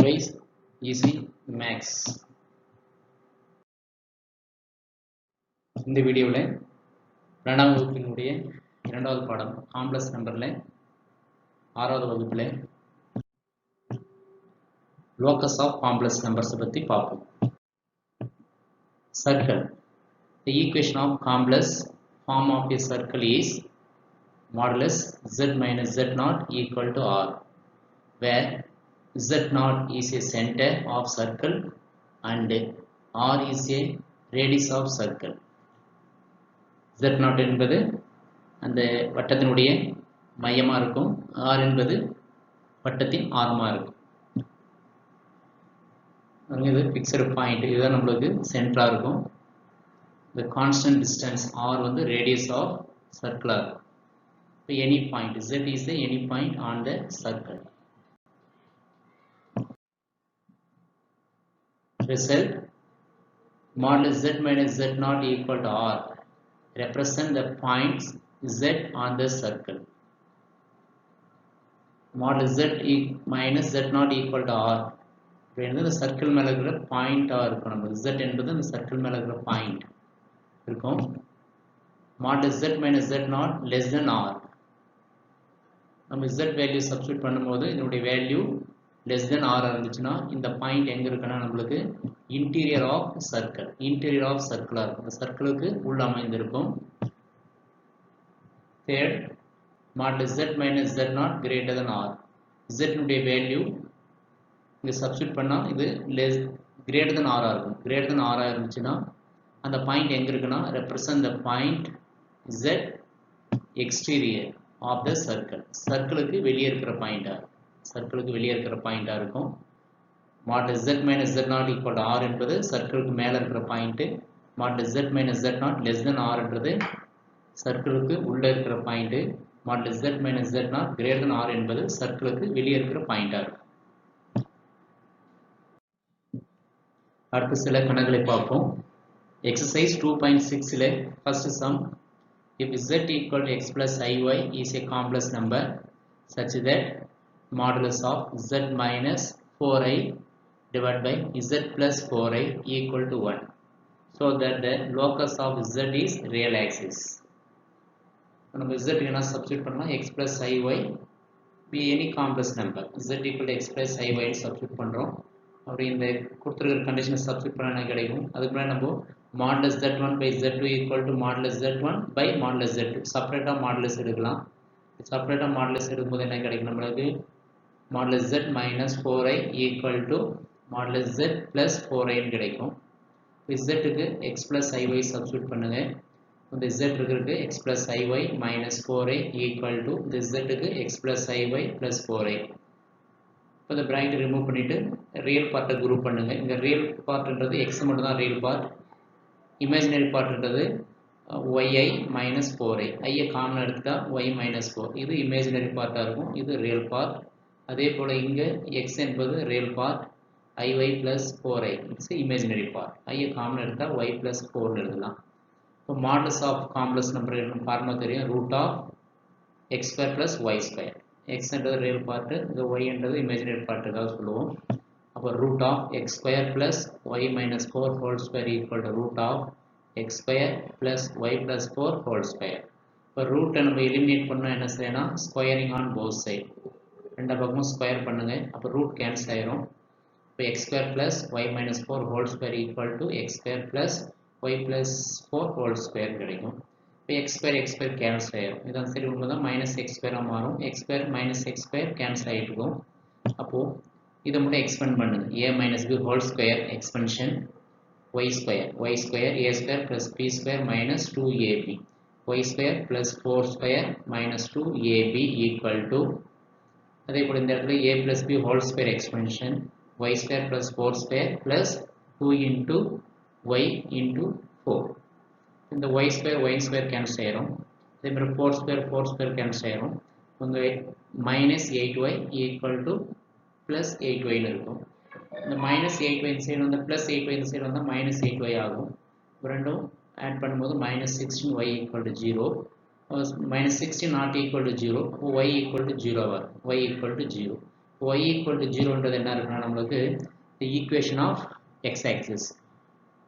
by easy max. இந்த வீடியோவில் 2ஆம் வகுப்பினுடைய இரண்டாவது பாடம் காம்ப்ளெக்ஸ் நம்பரில் 6வது வகுப்பில் லோக்கஸ் ஆஃப் காம்ப்ளெக்ஸ் நம்பர்ஸ் பற்றி பார்ப்போம். Circle. The equation of complex form of a circle is modulus z minus z naught equal to r, where z naught is a center of circle and r is a radius of circle. z naught என்பது அந்த வட்டத்தினுடைய மையமா இருக்கும், r என்பது வட்டத்தின் ஆரமா இருக்கும். இது fixed point, இதுதான் நம்மளுக்கு சென்டரா இருக்கும். The constant distance r வந்து radius of circular. So any point z is the any point on the circle. Result: modulus z minus z naught equal to r represent the points z on the circle. Modulus z minus z naught equal to r இந்த circle மேல இருக்கிற பாயிண்டா இருக்கும். நம்ம z என்பது அந்த circle மேல இருக்கிற பாயிண்ட் இருக்கும். Modulus z minus z naught less than r. நம்ம z வேல்யூ சப்ஸ்டிட்யூட் பண்ணும்போது இதனுடைய வேல்யூ less than r இருந்துச்சுன்னா இந்த பாயிண்ட் எங்க இருக்குன்னா நம்மளுக்கு interior of circle, interior of சர்க்கிளா இருக்கும். இந்த சர்க்கிளுக்கு உள்ள அமைந்திருக்கும். Third, modulus z minus z naught greater than r. z னுடைய வேல்யூ இங்க சப்ஸ்டிட்யூட் பண்ணா இது greater than r இருக்கும். greater than r இருந்துச்சுன்னா அந்த பாயிண்ட் எங்க இருக்குன்னா represent the point z exterior of the circle. சர்க்கிளுக்கு வெளியே இருக்கிற பாயிண்டா, சர்க்கிளுக்கு வெளியே இருக்கிற பாயிண்டா இருக்கும். modulus z minus z naught equal to r என்பது சர்க்கிளுக்கு மேல இருக்கிற point. modulus z minus z naught less than r என்றது சர்க்கிளுக்கு உள்ள இருக்கிற point. modulus z minus z naught greater than r என்பது சர்க்கிளுக்கு வெளியே இருக்கிற பாயிண்டா இருக்கும். அடுத்து சில கணக்குகளை பார்ப்போம். Exercise 2.6 ல first sum, if z equal to x plus iy is a complex number such that modulus of z minus 4i divided by z plus 4i equal to 1, so that the locus of z is real axis. நம்ம z என்ன substitute பண்ணலாம், x plus iy be any complex number, z equal to x plus iy substitute பண்றோம். அப்படி இந்த கொடுத்திருக்கிற கண்டிஷனை substitute பண்ணா என்ன கிடைக்கும், அதுக்கு முன்னாடி நம்ம modulus z1 by z2 equal to modulus z1 by modulus z2 செப்பரேட்டா மாடுலஸ் எடுக்கலாம். செப்பரேட்டா மாடுலஸ் எடுக்கும்போது என்ன கிடைக்கும் நம்மளுக்கு, modulus z minus 4i equal to modulus z plus 4i கிடைக்கும். z க்கு x plus iy சப்ஸ்டிட்யூட் பண்ணுங்க. இந்த z இருக்கிறதுக்கு x plus iy minus 4i equal to இந்த z க்கு x plus iy plus 4i. இப்போ இந்த பிராக்கெட் ரிமூவ் பண்ணிட்டு ரியல் பார்ட்டை குரூப் பண்ணுங்க. இங்க ரியல் பார்ட்ன்றது x மட்டும் தான் ரியல் பார்ட், இமேஜினரி பார்ட்ன்றது yi minus 4i. I common எடுத்துட்டா y minus 4, இது இமேஜினரி பார்ட்டா இருக்கும், இது ரியல் பார்ட். அதே போல இங்க x என்பது real part, iy plus 4i it's imaginary part. I common எடுத்தா y plus 4 எழுதலாம். இப்போ மாடுலஸ் ஆஃப் காம்ப்ளெக்ஸ் நம்பர் என்ன ஃபார்முலா தெரியும், root of x square plus y square. x என்றது ரியல் பார்ட், இந்த y என்றது இமேஜினரி பார்ட்டுக்காக சொல்லுவோம். அப்போ root of x square plus y minus 4 whole square equal to root of x square plus y plus 4 whole square. இப்போ ரூட்டை நம்ம eliminate பண்ணால் என்ன செய்யணும், ஸ்கொயரிங் ஆன் போத் சைட், ரெண்டு பக்கமும் ஸ்கொயர் பண்ணுங்க. அப்போ ரூட் கேன்சல் ஆயிரும். இப்போ x square plus y minus 4 whole square equal to x square plus y plus 4 whole square கிடைக்கும். இப்போ x ஸ்கொயர் கேன்சல் ஆயிரும். இதான் சரி உண்மைதான், மைனஸ் எக்ஸ் ஸ்கொயராக மாறும். X square minus x square cancel ஆகிட்டு இருக்கும். அப்போது இதை மட்டும் எக்ஸ்பெண்ட் பண்ணுங்க. a minus b whole square expansion y square a square plus b square minus 2ab, y square plus 4 square minus 2ab equal to, அதே போல் இந்த இடத்துல a plus b whole square expansion y square plus 4 square plus 2 into y into 4. இந்த y square cancel ஆயிரும். அதே மாதிரி 4 square cancel ஆயிரும். உங்கள் minus 8y equal to plus 8y இருக்கும். இந்த மைனஸ் 8y இந்த சைடு வந்து ப்ளஸ் 8y இந்த சைடு வந்தால் மைனஸ் 8y ஆகும். ரெண்டும் ஆட் பண்ணும்போது minus 16y equal to 0, minus 16 not equal to 0, y equal to 0 வரும். y equal to 0. y equal to 0ன்றது என்ன இருக்குன்னா நம்மளுக்கு the equation of x axis.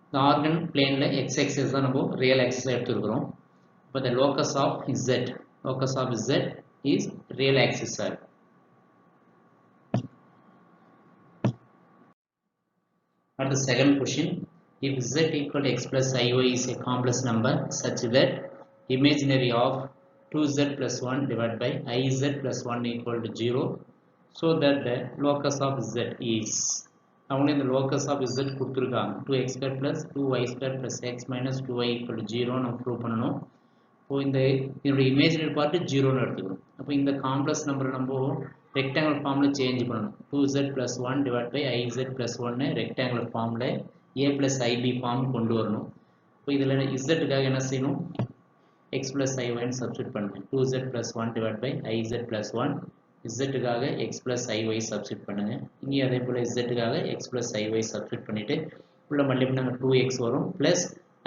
இந்த organ planeல x axis தான் நம்ம real axis எடுத்துக்கிறோம். But the locus of z is real axis sir. At the second question, if z equal to x plus iy is a complex number such that imaginary of 2z plus 1 divided by iz plus 1 equal to 0, so that the locus of z is, அவங்களே இந்த locus of z கொடுத்துருக்காங்க 2x square plus 2y square plus x minus 2y equal to 0 நம்ம prove பண்ணணும். இப்போ இதோட imaginary part 0ன்னு எடுத்துக்கணும். அப்போ இந்த காம்ப்ளெக்ஸ் நம்பரை நம்ம ரெக்டாங்குலர் ஃபார்மில் சேஞ்ச் பண்ணணும். 2z plus 1 divided by iz plus 1 rectangular ஃபார்மில் a plus ib ஃபார்ம் கொண்டு வரணும். இப்போ இதில் z-க்காக என்ன செய்யணும், x plus iy சப்ஸ்டிட் பண்ணுங்க. 2z plus 1 divided by iz plus 1, z-க்காக x plus iy substitute பண்ணுங்க. இங்கே அதே போல் z-க்காக x plus iy சப்ஸ்டிட் பண்ணிவிட்டு உள்ள மல்டிப்ளை பண்ணாங்க 2x வரும் plus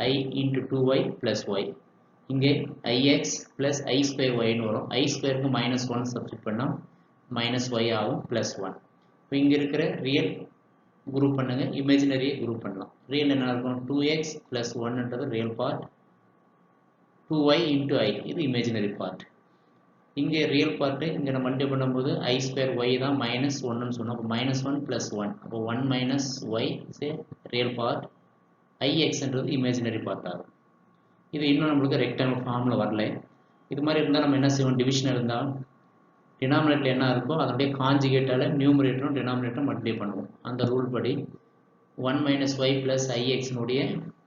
I into 2y plus y. இங்கே ix plus I square y ன்னு வரும். I ஸ்கொயருக்கு minus 1 சப்ஸ்டிட் பண்ணால் minus y ஆகும் plus 1. இப்போ இங்கே இருக்கிற ரியல் குரூப் பண்ணுங்க, இமேஜினரியை குரூப் பண்ணலாம். ரியல் என்ன இருக்கும், 2x plus 1ன்றது real part, 2y into I இது இமேஜினரி பார்ட். இங்கே ரியல் பார்ட்டு இங்கே நம்ம மல்டிப்ளை பண்ணும்போது I ஸ்கொயர் y தான் minus 1ன்னு சொன்னோம். அப்போ minus 1 plus 1, அப்போ 1 minus y is a real part, ixன்றது இமேஜினரி பார்ட் ஆகும். இது இன்னும் நம்மளுக்கு ரெக்டாங்குலர் ஃபார்மில் வரல. இது மாதிரி இருந்தால் நம்ம என்ன செய்வோம், டிவிஷன் இருந்தால் டினாமினேட்டர் என்ன இருக்கோ அதனுடைய காஞ்சிகேட்டால் நியூமரேட்டரும் டினாமினேட்டரும் மல்டிப்ளை பண்ணுவோம். அந்த ரூல் படி 1 minus y plus ixனுடைய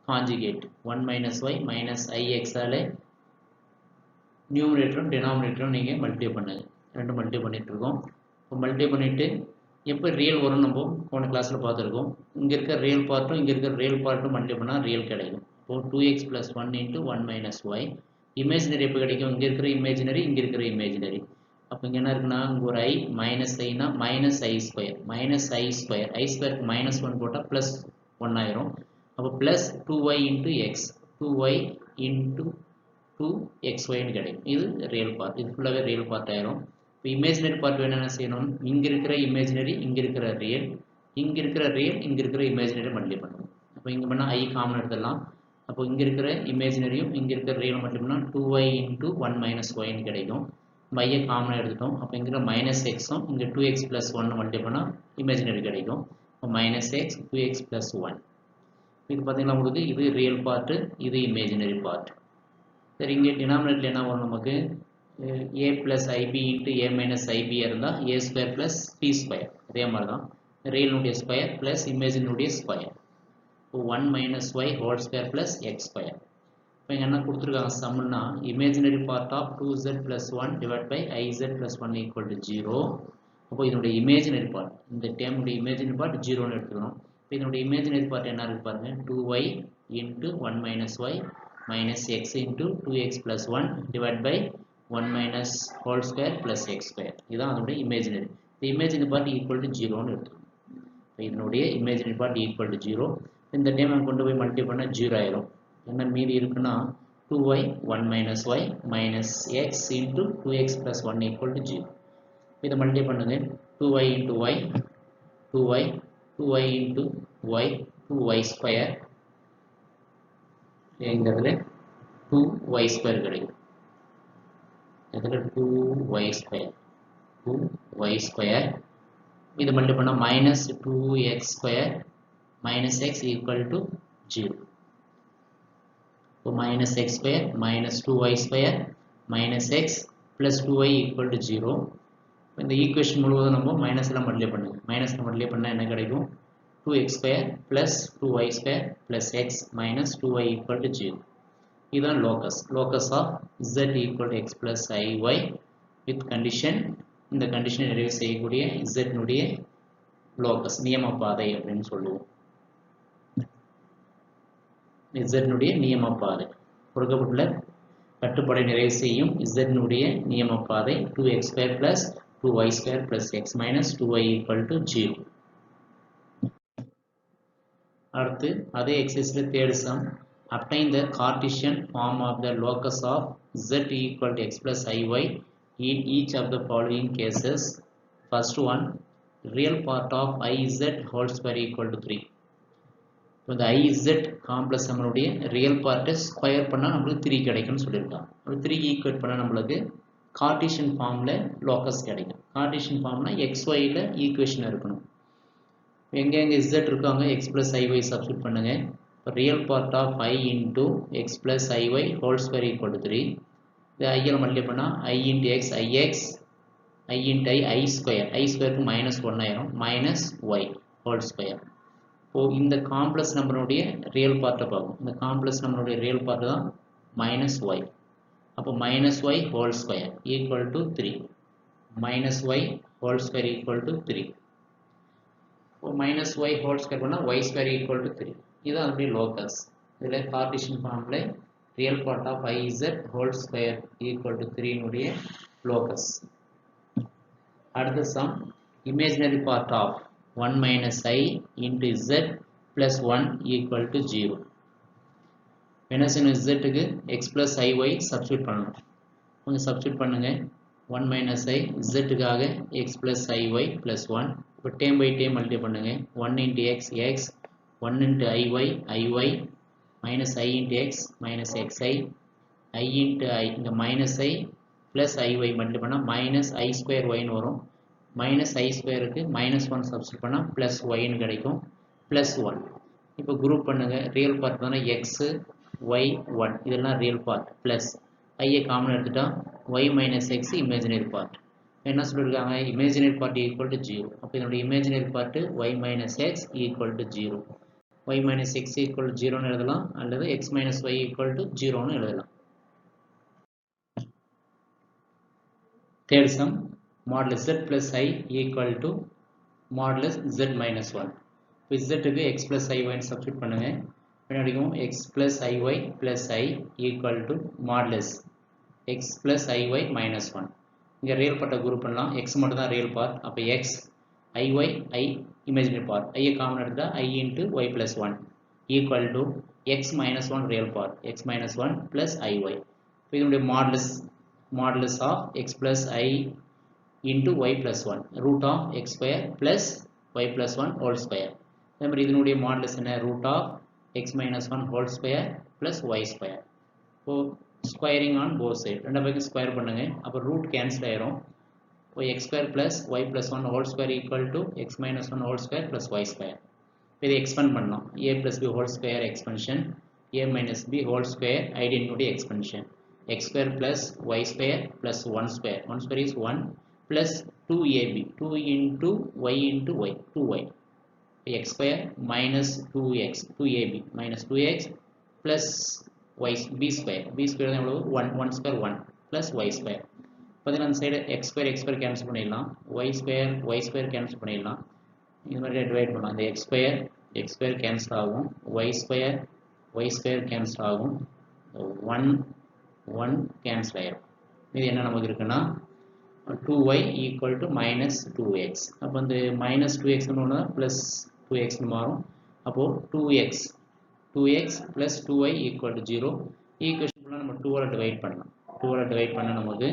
காஞ்சிகேட் 1 minus y minus ixஆல் நியூமரேட்டரும் டினாமினேட்டரும் நீங்கள் மல்டிப்ளை பண்ணுங்க. ரெண்டு மல்டிப்ளை பண்ணிட்டு இருக்கோம். இப்போ மல்டிப்ளை பண்ணிவிட்டு எப்போ ரியல் வரும் நம்ம போன கிளாஸில் பார்த்துருக்கோம். இங்கே இருக்க ரியல் பார்ட்டும் இங்கே இருக்கிற ரியல் பார்ட்டும் மல்டிப்ளை பண்ணால் ரியல் கிடைக்கும். இப்போ 2x plus 1 into 1 minus y. Imaginary எப்போ கிடைக்கும், இங்கே இருக்கிற இமேஜினரி இங்கே இருக்கிற இமேஜினரி. அப்போ இங்கே என்ன இருக்குன்னா இங்கே ஒரு I மைனஸ் ஐனா minus i square, minus i square, i ஸ்கொயருக்கு மைனஸ் 1 போட்டால் ப்ளஸ் 1 ஆயிரும். அப்போ plus 2y into x, 2y into 2xyன்னு கிடைக்கும். இது ரியல் பார்ட், இது ஃபுல்லாகவே ரியல் பார்ட் ஆயிரும். இப்போ இமேஜினரி பார்ட் வேணும் என்ன செய்யணும், இங்கே இருக்கிற இமேஜினரி இங்கே இருக்கிற ரியல், இங்கே இருக்கிற ரியல் இங்கே இருக்கிற இமேஜினரி மல்டிப்ளை பண்ணணும். அப்போ இங்கே பண்ணால் I காமன் எடுத்துடலாம். அப்போ இங்கே இருக்கிற இமேஜினரியும் இங்கே இருக்கிற ரியல் மல்டிப்ளைனா 2y into 1 minus yன்னு கிடைக்கும். மையை காமனாக எடுத்துட்டோம். அப்போ இங்கே மைனஸ் எக்ஸும் இங்கே 2x plus 1 மல்டிப்ளை பண்ணால் இமேஜினரி கிடைக்கும். இப்போ மைனஸ் எக்ஸ் 2x plus 1. இது பார்த்தீங்கன்னா உங்களுக்கு இது ரியல் பார்ட்டு, இது இமேஜினரி பார்ட். சரி, இங்கே டினாமினேட்டர் என்ன வரும் நமக்கு, a plus ib into a minus ib இருந்தால் a square plus p square. அதே மாதிரி தான் ரியலுடைய ஸ்கொயர் ப்ளஸ் இமேஜினுடைய ஸ்கொயர். இப்போ 1 minus y whole square plus x square. இப்போ இங்கே என்ன கொடுத்துருக்காங்க சம்னா, imaginary part of 2z plus 1 divided by iz plus 1 equal to 0. அப்போ இதனுடைய இமேஜினரி பார்ட், இந்த டேமுடைய இமேஜினரி பார்ட் 0ன்னு எடுத்துக்கணும். இப்போ இதனுடைய இமேஜினரி பார்ட் என்ன இருக்கு பாருங்க, 2y into 1 minus y minus x into 2x plus 1 divided by 1 minus whole square plus x square. இதுதான் அதனுடைய இமேஜினரி. இந்த இமேஜினரி பார்ட் ஈக்குவல் டு 0ன்னு எடுத்துக்கணும். இப்போ இதனுடைய இமேஜினரி பார்ட் ஈக்குவல் டு 0. இந்த டைம் நம்ம கொண்டு போய் மல்டிப்ளை பண்ணால் 0 ஆயிரும். என்ன மீதி இருக்குன்னா 2y 1 minus y minus x into 2x plus 1 equal to 0. இதை மல்டிப்ளை பண்ணுங்க. 2y into y 2y 2y into y 2y square, இந்த இடத்துல 2y ஸ்கொயர் கிடைக்கும். இதில் 2y ஸ்கொயர் 2y ஸ்கொயர். இதை மல்டிப்ளை பண்ணால் minus 2x square minus x equal to 0. So minus x square minus 2y square minus x plus 2y equal to 0. இந்த equation முழுவதும் நம்ம மைனஸில் மல்டிப்ளை பண்ணுங்க. மைனஸில் மல்டிப்ளை பண்ணால் என்ன கிடைக்கும், 2x square plus 2y square plus x minus 2y equal to 0. இதுதான் locus. Locus of z equal to x plus iy with condition. இந்த கண்டிஷனை நிறைவு செய்யக்கூடிய z-னுடைய லோக்கஸ் நியம பாதை அப்படின்னு சொல்லுவோம். z-னுடைய நியம பாதை கொடுக்கப்பட்டுள்ள கட்டுப்பாடை நிறைவு செய்யும் z-னுடைய நியம பாதை 2x square plus 2y square plus x minus 2y equal to 0. அடுத்து அதே எக்ஸசைஸ்ல third sum, obtain the Cartesian form of the locus of z equal to x plus iy in each of the following cases. First one, real part of iz whole square equal to 3. இப்போ இந்த iz complex நம்மளுடைய real பார்ட்டை square பண்ணால் நம்மளுக்கு 3 கிடைக்கும்னு சொல்லியிருக்காங்க. அப்போ 3 equate பண்ணால் நம்மளுக்கு கார்டீசியன் ஃபார்மில் லோக்கஸ் கிடைக்கும். கார்டீசியன் ஃபார்ம்னா xyயில் ஈக்குவேஷன் இருக்கணும். எங்கே z இருக்காங்க x plus iy சப்ஸ்டியூட் பண்ணுங்க. இப்போ real part of I into x plus iy whole square equal to 3. இது ஐயில் மல்டிப்ளை பண்ணால் I into x ix I into I square க்கு -1 ஆயிரும் -y whole square. இப்போ இந்த காம்ப்ளெக்ஸ் நம்பருடைய ரியல் பார்ட்டை பார்க்கும். இந்த காம்ப்ளெக்ஸ் நம்பருடைய ரியல் பார்ட் தான் -y. அப்போ -y whole square equal to 3. -y whole square equal to 3. இப்போ -y whole square பண்ணால் y square equal to 3. இது அதனுடைய லோக்கஸ். இதில் கார்டீசியன் ஃபார்மில் real part of iz whole square equal to 3 னுடைய locus. அடுத்த sum imaginary part of 1 minus I into z plus 1 equal to 0. என்ன செய்யணும், z க்கு x plus iy சப்ஸ்டியூட் பண்ணணும். கொஞ்சம் சப்ஸ்டியூட் பண்ணுங்க. 1 minus I z க்காக x plus iy plus 1. இப்போ டேம் பை டேம் மல்டிப்ளை பண்ணுங்க. 1 into x x 1 into iy minus I into x minus xi I into I இங்கே minus I plus iy multiply பண்ணால் minus I square y ன்னு வரும். minus I ஸ்கொயருக்கு -1 substitute பண்ணால் plus ஒய்னு கிடைக்கும். Plus 1. இப்போ group பண்ணுங்க. ரியல் பார்ட் தானே எக்ஸு ஒய் 1 இதெல்லாம் ரியல் பார்ட். ப்ளஸ் ஐயை காமன் எடுத்துட்டா y minus x imaginary part. என்ன சொல்லியிருக்காங்க, இமேஜினரி பார்ட் ஈக்குவல் டு 0. அப்போ இதனுடைய imaginary part y minus x equal to 0. Y minus x equal to 0ன்னு எழுதலாம், அல்லது x minus y equal to 0ன்னு எழுதலாம். Third sum modulus z plus I equal to modulus z minus 1. இப்போ z க்கு x plus iy substitute பண்ணுங்க. பின்னாடிக்கும் x plus iy plus I equal to modulus x plus iy minus 1. இங்கே real பார்ட்டை group பண்ணலாம். x மட்டும் தான் real part. அப்போ x iy I imaginary part. ஐயை காமன் எடுத்தால் I into y plus 1 equal to x minus 1 real part. x minus 1 plus iy. இப்போ இதனுடைய modulus of x plus I into y plus 1 root of x square plus y plus 1 whole square. அதே மாதிரி இதனுடைய modulus என்ன, root of x minus 1 whole square plus y square. இப்போ squaring on both side ரெண்டு பக்கம் square பண்ணுங்க. அப்போ root cancel ஆயிரும். இப்போ x square plus y plus 1 whole square equal to x minus 1 whole square plus y square. இதை expand பண்ணோம். a plus b whole square expansion, a minus b whole square identity expansion. x square plus y square plus 1 square. 1 square is 1 plus 2ab 2 into y into y 2y. x square minus 2x 2ab minus 2x plus y b square தான் எவ்வளவு 1 square 1 plus y square. பார்த்தீங்கன்னா அந்த side x square cancel பண்ணிடலாம், y square cancel பண்ணிடலாம். இது மாதிரி divide பண்ணலாம். அந்த x square கேன்சல் ஆகும், y square கேன்சல் ஆகும், 1 கேன்சல் ஆயிரும். இது என்ன நமக்கு இருக்குன்னா 2y equal to minus 2x. அப்போ இந்த minus 2x ஒன்று plus 2x மாறும். அப்போது 2x plus 2y equal to 0. Equation ஃபுல்லாக நம்ம 2ஆல் டிவைட் பண்ணலாம். 2ஆல் டிவைட் பண்ண நமக்கு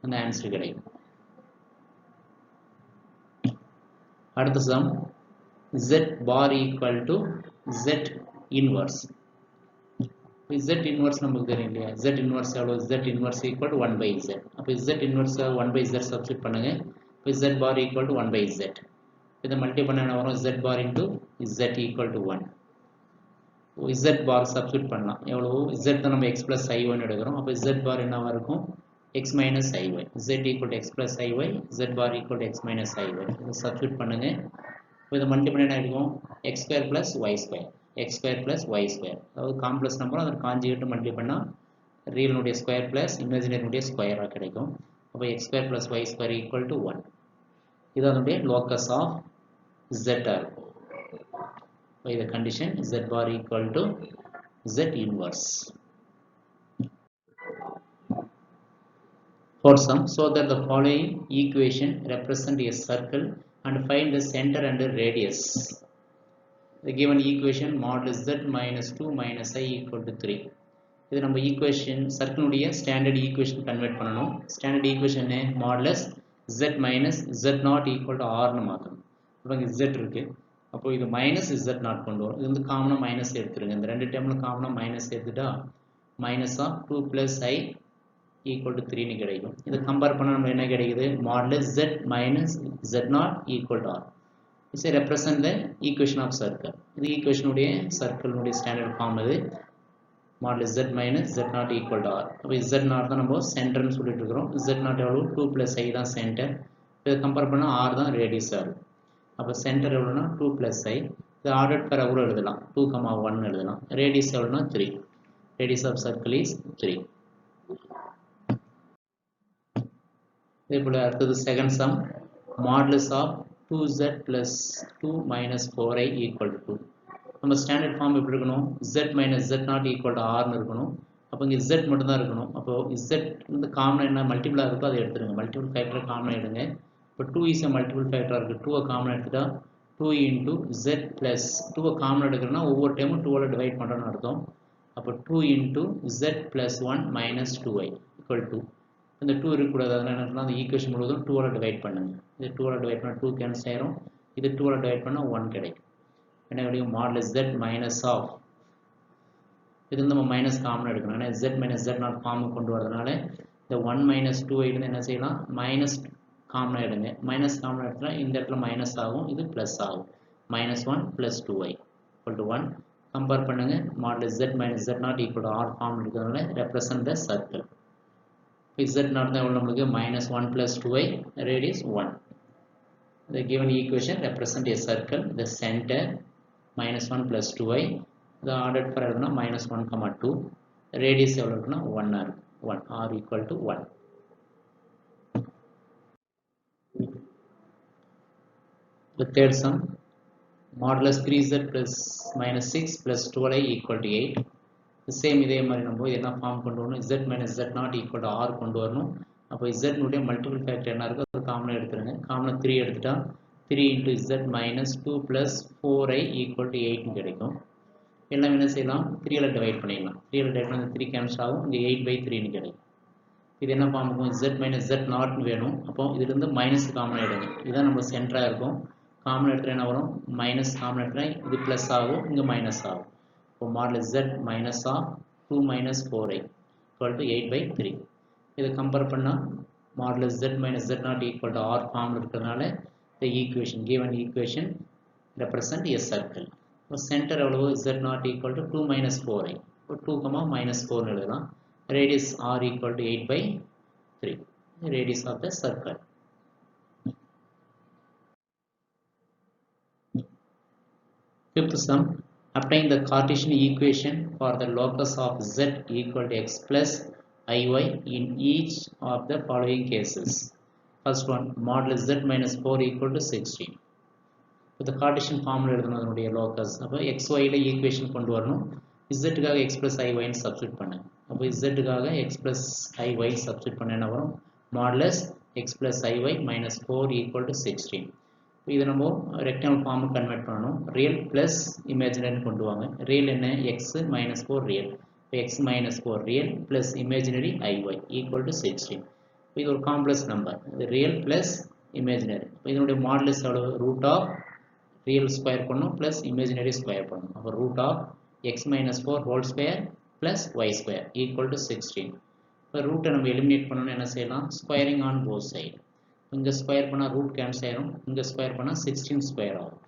அந்த ஆன்சர் கிடைக்கும். அடுத்த some z bar equal to z inverse. z inverse நமக்கு தெரியும் இல்லையா, z inverse எவ்வளவு, z inverse equal to 1 by z. அப்போ z inverse 1 by z substitute பண்ணுங்க. இப்போ z bar equal to 1 by z. இதை மல்டிப்ளை பண்ண என்ன வரும், z bar into z equal to 1. z bar substitute பண்ணலாம். எவ்வளவு, z தான் நம்ம x plus i1 எடுக்கிறோம். அப்போ z bar என்னவா இருக்கும், x minus iy. z equal to x plus iy, z bar equal to x minus iy. இதை substitute பண்ணுங்க. இப்போ இதை மல்டிப்ளை பண்ண என்ன இருக்கும், x square plus y square. x square plus y square. அதாவது காம்ப்ளெக்ஸ் நம்பர் அதற்கு காஞ்சுகேட் மல்டிப்ளை பண்ணால் ரியல் ஸ்கொயர் பிளஸ் இமேஜினரி ஸ்கொயராக கிடைக்கும். அப்போ x square plus y square equal to 1. இது அதனுடைய லோக்கஸ் ஆஃப் z இருக்கும். இப்போ இந்த condition z bar equal to z inverse. For sum, so that the following equation represent a circle and find the center and the radius. The given equation modulus z minus 2 minus I equal to 3. இது நம்ம equation சர்க்கிளுடைய standard equation convert பண்ணணும். Standard equation modulus z minus z not equal to r னு மாற்றணும். இப்போ இங்கே z இருக்கு, அப்போ இது மைனஸ் z not கொண்டு வரும். இது வந்து காமனாக மைனஸ் எடுத்துருங்க. இந்த ரெண்டு டேர்மில் காமனாக மைனஸ் எடுத்துட்டா minus of 2 + i equal to 3ன்னு கிடைக்கும். இதை கம்பேர் பண்ண நம்ம என்ன கிடைக்குது, modulus z minus z not equal to r. It's represent the equation of circle. இது ஈக்குவேஷனுடைய சர்க்கிளுடைய ஸ்டாண்டர்ட் ஃபார்ம். இது modulus z minus z not equal to r. அப்போ z not தான் நம்ம சென்டர்னு சொல்லிட்டு இருக்கிறோம். z not எவ்வளோ, 2 + i தான் சென்டர். இதை கம்பேர் பண்ணால் r தான் ரேடியஸாக இருக்கும். அப்போ சென்டர் எவ்வளோனா 2 + i. இது ஆர்டர் பெற கூட எழுதலாம், 2,1 எழுதலாம். ரேடியஸ் எவ்வளோனா 3. Radius of circle is 3. இதே போல் அடுத்தது second sum, modulus of 2z + 2 - 4i equal to 2. நம்ம ஸ்டாண்டர்ட் ஃபார்ம் எப்படி இருக்கணும், z minus z not equal to rன்னு இருக்கணும். அப்போ இங்கே z மட்டும் தான் இருக்கணும். அப்போ z வந்து காமனாக என்ன மல்டிபிளாக இருக்கோ அதை எடுத்துருங்க. மல்டிபிள் ஃபேக்டர் காமனாக எடுங்க. இப்போ 2 இஸ் a மல்டிபிள் ஃபேக்டராக இருக்குது. 2 காமனாக எடுத்துட்டா 2 × z + 2 காமனாக எடுக்கிறோன்னா ஒவ்வொரு டைமும் 2ஆல் டிவைட் பண்ணுறோன்னு அர்த்தம். அப்போ 2 × z + 1 - 2i ஈக்குவல் டு, இந்த 2 இருக்கக்கூடாது. அதனால் என்ன பண்ணலாம், அந்த ஈக்குவேஷன் முழுவதும் 2ஆல் டிவைட் பண்ணுங்க. இது 2ஆல் டிவைட் பண்ணால் 2 கேன்சல் ஆயிரும். இது 2ஆல் டிவைட் பண்ணால் 1 கிடைக்கும். என்ன கிடைக்கும், மாடுலஸ் z minus ஆஃப், இது நம்ம மைனஸ் காமனாக எடுக்கணும். ஏன்னா z minus z not ஃபார்முக்கு கொண்டு வரதுனால இந்த 1 - 2i இருந்து என்ன செய்யலாம், மைனஸ் காமனாக எடுங்க. மைனஸ் காமனாக எடுத்தா இந்த இடத்துல மைனஸ் ஆகும், இது ப்ளஸ் ஆகும். -1 + 2i = 1. கம்பேர் பண்ணுங்க, modulus z minus z not equal to r form இருக்கிறதுனால represent the circle. z not தான் எவ்வளோ நம்மளுக்கு, -1 + 2i, radius 1. The given equation represent a circle. The center -1 + 2i. The ordered for எழுதுனா -1, 2. Radius எவ்வளோ இருக்குன்னா 1 இருக்கு. 1, r equal to 1. The third sum, modulus 3z + -6 + 12i equal to 8. Same இதே மாதிரி நம்ம என்ன ஃபார்ம் கொண்டு வரணும், z minus z not equal to r கொண்டு வரணும். அப்போ z னுடைய மல்டிபிள் ஃபேக்டர் என்ன இருக்கோ அது காமனாக எடுத்துருங்க. காமனாக 3 எடுத்துட்டா 3 × z minus 2 + 4i equal to 8ன்னு கிடைக்கும். எல்லாம் என்ன செய்யலாம், 3ஆல் டிவைட் பண்ணிடலாம். 3ஆல் டிவைட் பண்ணி 3 கேன்சல் ஆகும். இங்கே 8/3ன்னு கிடைக்கும். இது என்ன ஃபார்ம் இருக்கும், z minus z not வேணும். அப்போ இதுலேருந்து மைனஸ் காமனாக எடுங்க. இதுதான் நம்ம சென்டராக இருக்கும். காமன் எடுத்துகிற என்ன வரும், மைனஸ் காமன் எடுத்துகிற இது ப்ளஸ் ஆகும், இங்கே மைனஸ் ஆகும். இப்போ modulus z minus of 2 - 4i = 8/3. இதை கம்பேர் பண்ணால் modulus z minus z not equal to r form இருக்கிறதுனால the equation, given equation represent a circle. இப்போ சென்டர் எவ்வளவு, z not equal to 2 - 4i. இப்போ 2, -4 எழுதலாம். radius r equal to 8/3. radius of the circle. Fifth sum, obtain the Cartesian equation for the locus of z equal to x plus iy in each of the following cases. First one, modulus z minus 4 equal to 16. இந்த Cartesian formula எழுதணும் அதனுடைய locus. அப்போ xyல equation கொண்டு வரணும். zக்காக x plus iy substitute பண்ணுங்க. அப்போ zக்காக x plus iy substitute பண்ண என்ன வரும், modulus x plus iy minus 4 equal to 16. இதை நம்ம ரெக்டாங்கிள் ஃபார்முக்கு கன்வெர்ட் பண்ணணும். ரியல் ப்ளஸ் இமேஜினரி கொண்டு வாங்க. ரியல் என்ன, x - 4 real. x - 4 real plus imaginary iy equal to 16. இது ஒரு காம்ப்ளெக்ஸ் நம்பர். இது ரியல் ப்ளஸ் இமேஜினரி. இதனுடைய மாடுலஸ் எவ்வளவு, ரூட் ஆஃப் ரியல் ஸ்கொயர் பண்ணணும் ப்ளஸ் இமேஜினரி ஸ்கொயர் பண்ணணும். அப்போ root of x - 4 whole square plus y square equal to 16. இப்போ ரூட்டை நம்ம எலிமினேட் பண்ணணும்னு என்ன செய்யலாம், ஸ்கொயரிங் ஆன் போத் சைடு. இங்கே ஸ்கொயர் பண்ணால் ரூட் கேன்சல் ஆயிரும், இங்கே ஸ்கொயர் பண்ணால் 16 ஸ்கொயர் ஆகும்.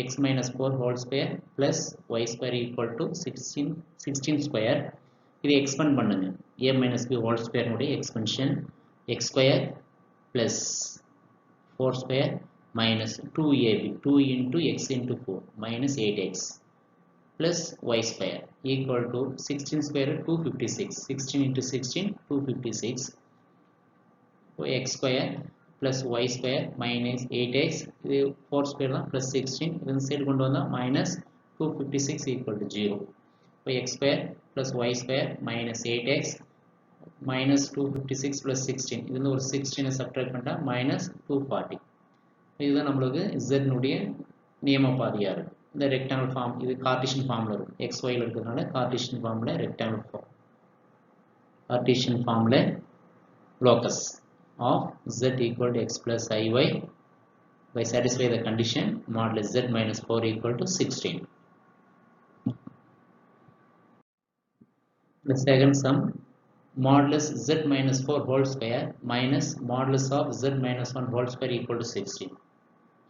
x - 4 whole square plus y square equal to 16 square. இதை எக்ஸ்பெண்ட் பண்ணுங்க. a - b ஹோல் ஸ்கொயர்னுடைய expansion x square plus 4 square minus 2ab, 2 into x into 4 minus 8x plus y square equal to 16 square 256. 16 into 16 256. So x square plus y square minus 8x, இது 4 square தான் plus 16, இதன் side கொண்டு வந்தா minus 256 equal to 0. So x square plus y square minus 8x minus 256 plus 16, இதில் ஒரு 16 subtract பண்ணா minus 240. இதுதான் நம்மளுக்கு z னுடைய நியம பாதையாக இருக்குது. இந்த ரெக்டாங்கிள் ஃபார்ம், இது கார்டீசியன் ஃபார்மில் இருக்குது. xyல இருக்கிறதுனால கார்டீசியன் ஃபார்மில் ரெக்டாங்கிள் ஃபார்ம், கார்டீசியன் ஃபார்மில் locus. of z equal to x plus iy by satisfy the condition modulus z minus 4 equal to 16. The second sum, modulus z minus 4 whole square minus modulus of z minus 1 whole square equal to 16.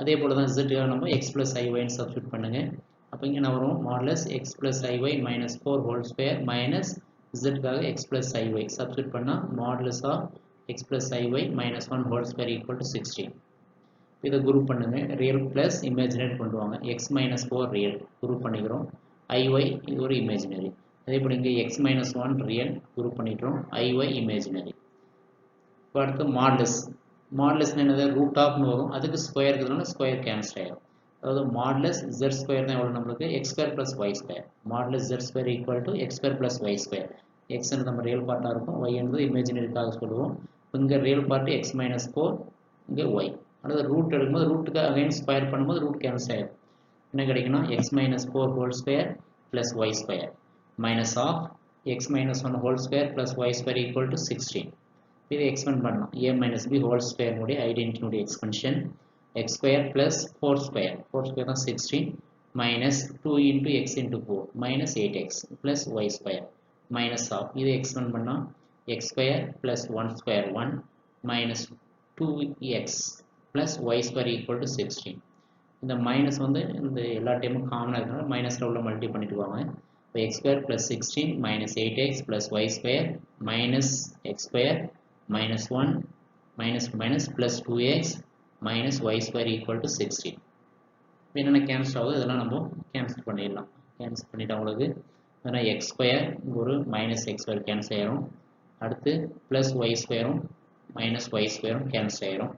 அதே போல தான் z நம்ம x plus iy ன்னு substitute பண்ணுங்க. அப்ப இங்க என்ன வரும், modulus x plus iy minus 4 whole square minus z காக x plus iy சப்ஸ்டிட் பண்ணா modulus of x plus iy minus 1 whole square equal to 16. இதை குரூப் பண்ணுங்க. ரியல் பிளஸ் இமேஜினரி கொண்டு வாங்க. x minus 4 ரியல் குரூப் பண்ணிக்கிறோம். iy இது ஒரு imaginary. அதே போல இங்க x minus 1 ரியல் குரூப் பண்ணிட்டோம். iy imaginary. இப்போ அடுத்து மாடுலஸ். மாடுலஸ் என்னது, ரூட் ஆஃப்னு வரும். அதுக்கு ஸ்கொயர் இருக்கிறதுனால ஸ்கொயர் கேன்சல் ஆயிடும். அதாவது மாடுலஸ் z ஸ்கொயர் தான் எவ்வளவு நம்மளுக்கு x square plus y square. Modulus z square equal to x square plus y square. x நம்ம ரியல் பார்ட்டா இருக்கும், y என்பது இமேஜினரிக்காக சொல்லுவோம். இங்க ரியல் பார்ட் x minus 4, இங்க y. அடுத்து ரூட் எடுக்கும்போது ரூட்டுக்கு அகைன் ஸ்கொயர் பண்ணும்போது ரூட் கேன்சல் ஆயிடும். என்ன கிடைக்குன்னா x minus 4 whole square plus y square minus of x minus 1 whole square plus y square equal to 16. இதை எக்ஸ்பெண்ட் பண்ணலாம். a minus b whole square உடைய identity expansion x square plus 4 square தான் 16 minus 2 into x into 4 minus 8x plus y square minus of இதை expand பண்ணா x square plus 1 square 1 minus 2x plus y square equal to 16. இந்த minus வந்து இந்த எல்லா டைமும் காமனாக இருக்கிறனால மைனஸில் உள்ள மல்டி பண்ணிட்டு வாங்க. இப்போ x square plus 16 minus 8x plus y square minus x square minus 1 minus minus plus 2x minus y square equal to 16. இப்போ என்னென்ன கேன்சல் ஆகுது இதெல்லாம் நம்ம கேன்சல் பண்ணிடலாம். கேன்சல் பண்ணிவிட்டு அவங்களுக்கு அதனால் எக்ஸ் ஸ்கொயர் ஒரு மைனஸ் எக்ஸ் ஸ்கொயர் கேன்சல் ஆயிரும். அடுத்து ப்ளஸ் ஒய் ஸ்கொயரும் மைனஸ் ஒய் ஸ்கொயரும் கேன்சல் ஆயிரும்.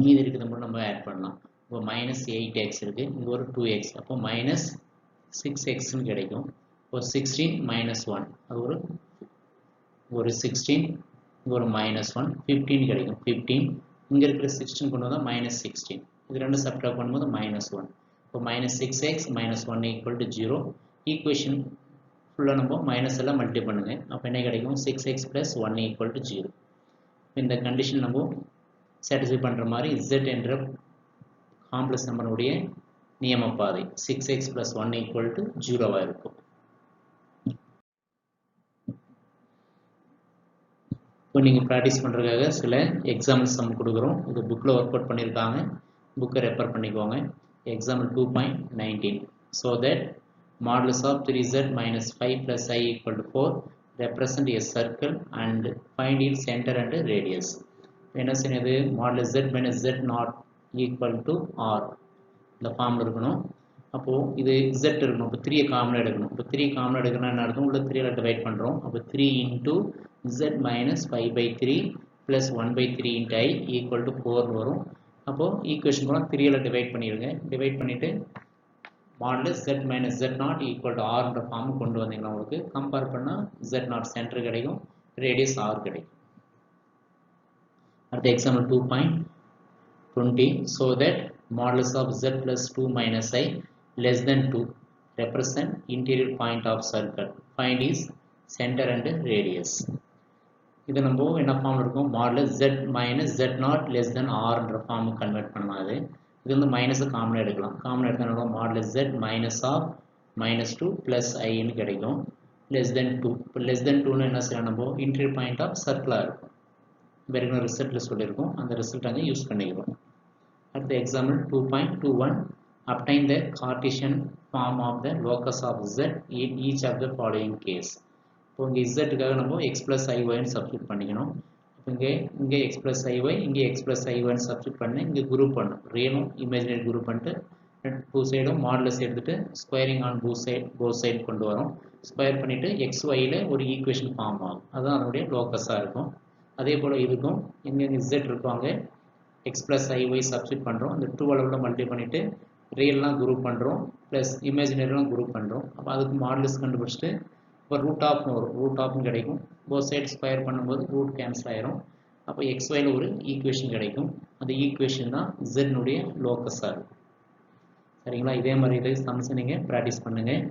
மீதி இருக்கிறது மட்டும் நம்ம ஆட் பண்ணலாம். இப்போ மைனஸ் 8x இருக்குது, இங்கே ஒரு 2x, அப்போ மைனஸ் 6xன்னு கிடைக்கும். இப்போ 16 மைனஸ் 1 அது ஒரு 16, இங்கே ஒரு மைனஸ் 1 15 கிடைக்கும். 15 இங்கே இருக்கிற 16 கொண்டு வந்தால் மைனஸ் 16, இது ரெண்டு சப்ட்ராக்ட் பண்ணும்போது மைனஸ் 1. இப்போ minus 6x minus 1 equal to 0. Equation ஃபுல்லாக நம்ம மைனஸ் எல்லாம் மல்டி பண்ணுங்க. அப்போ என்ன கிடைக்கும், 6x ப்ளஸ் 1 ஈக்குவல் டு 0. இந்த கண்டிஷன் நம்ம சாட்டிஸ்ஃபை பண்ணுற மாதிரி z என்ற complex நம்பருடைய நியமப்பாதை 6x plus 1 equal to 0 இருக்கும். இப்போ நீங்கள் ப்ராக்டிஸ் பண்ணுறதுக்காக சில எக்ஸாம்பிள் சம் கொடுக்குறோம். இது புக்கில் ஒர்க் அவுட் பண்ணியிருக்காங்க, புக்கை ரெஃபர் பண்ணிக்கோங்க. Example 2.19. So that modulus of 3z minus 5 plus I equal to 4 represent a circle and find its center and radius. என்ன செய்யுது, modulus z minus z not equal to r இந்த ஃபார்மில் இருக்கணும். அப்போது இது z இருக்கணும். இப்போ 3 காமனாக எடுக்கணும். இப்போ 3 காமனாக எடுக்கணும்னா என்ன அர்த்தம், உள்ள 3 டிவைட் பண்ணுறோம். அப்போ 3 into z minus 5/3 plus 1/3 into I equal to 4 வரும். அப்போது ஈக்குவேஷன் போனால் 3 டிவைட் பண்ணிடுங்க. டிவைட் பண்ணிவிட்டு modulus z minus z not equal to r என்ற ஃபார்ம் கொண்டு வந்தீங்கன்னா உங்களுக்கு கம்பேர் பண்ணால் z not சென்டர் கிடைக்கும், ரேடியஸ் r கிடைக்கும். அடுத்த example 2.20. so that modulus of z plus 2 minus I less than 2 represent interior point of circle, find its center and radius. இது நம்ம என்ன ஃபார்ம் இருக்கும், modulus z minus z not less than r என்ற form convert பண்ணலாம். இது வந்து minus காமனாக எடுக்கலாம். காமனாக எடுத்தா modulus z minus of minus 2 plus I ன்னு கிடைக்கும். less than 2, இப்போ less than 2ன்னு என்ன செய்யலாம், நம்ம interior point of circle இருக்கும். வேறு இன்னொரு ரிசல்ட்டில் சொல்லியிருக்கோம், அந்த ரிசல்ட் அங்கே யூஸ் பண்ணிக்கிறோம். அடுத்த example 2.21. obtain the Cartesian form of the locus of z in each of the following case. இப்போ இங்கே z-க்காக நம்ம x plus iy சப்ஸ்டிட் பண்ணிக்கணும். இப்போ இங்கே x plus iy, இங்கே x plus iy சப்ஸ்டிட் பண்ணி இங்கே குரூப் பண்ணும். ரியலும் இமேஜினரி குரூப் பண்ணிட்டு டூ சைடும் மாடுலஸ் எடுத்துட்டு ஸ்கொயரிங் ஆன் போத் சைடு கொண்டு வரோம். ஸ்கொயர் பண்ணிவிட்டு xyயில் ஒரு ஈக்குவேஷன் ஃபார்ம் ஆகும். அதுதான் அதனுடைய லோக்கஸாக இருக்கும். அதே போல் இதுக்கும் இங்கே z இருப்பாங்க, x plus iy சப்ஸ்டிட் பண்ணுறோம். இந்த 2 அளவில் மல்டி பண்ணிவிட்டு ரியல்லாம் குரூப் பண்ணுறோம், ப்ளஸ் இமேஜினரிலாம் குரூப் பண்ணுறோம். அப்போ அதுக்கு மாடுலஸ் கண்டுபிடிச்சிட்டு இப்போ ரூட் ஆஃப்னு வரும், ரூட் ஆஃப்னு கிடைக்கும். போத் சைடு ஸ்கொயர் பண்ணும்போது ரூட் கேன்சல் ஆயிரும். அப்போ xyயில் ஒரு ஈக்குவேஷன் கிடைக்கும். அந்த ஈக்குவேஷன் தான் z-னுடைய லோக்கஸாக இருக்கும். சரிங்களா, இதே மாதிரி இதை சம்ஸ் நீங்கள் ப்ராக்டிஸ் பண்ணுங்கள்.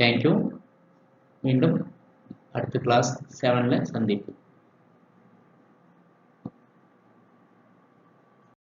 தேங்க்யூ. மீண்டும் அடுத்த கிளாஸ் 7ல் சந்திப்போம்.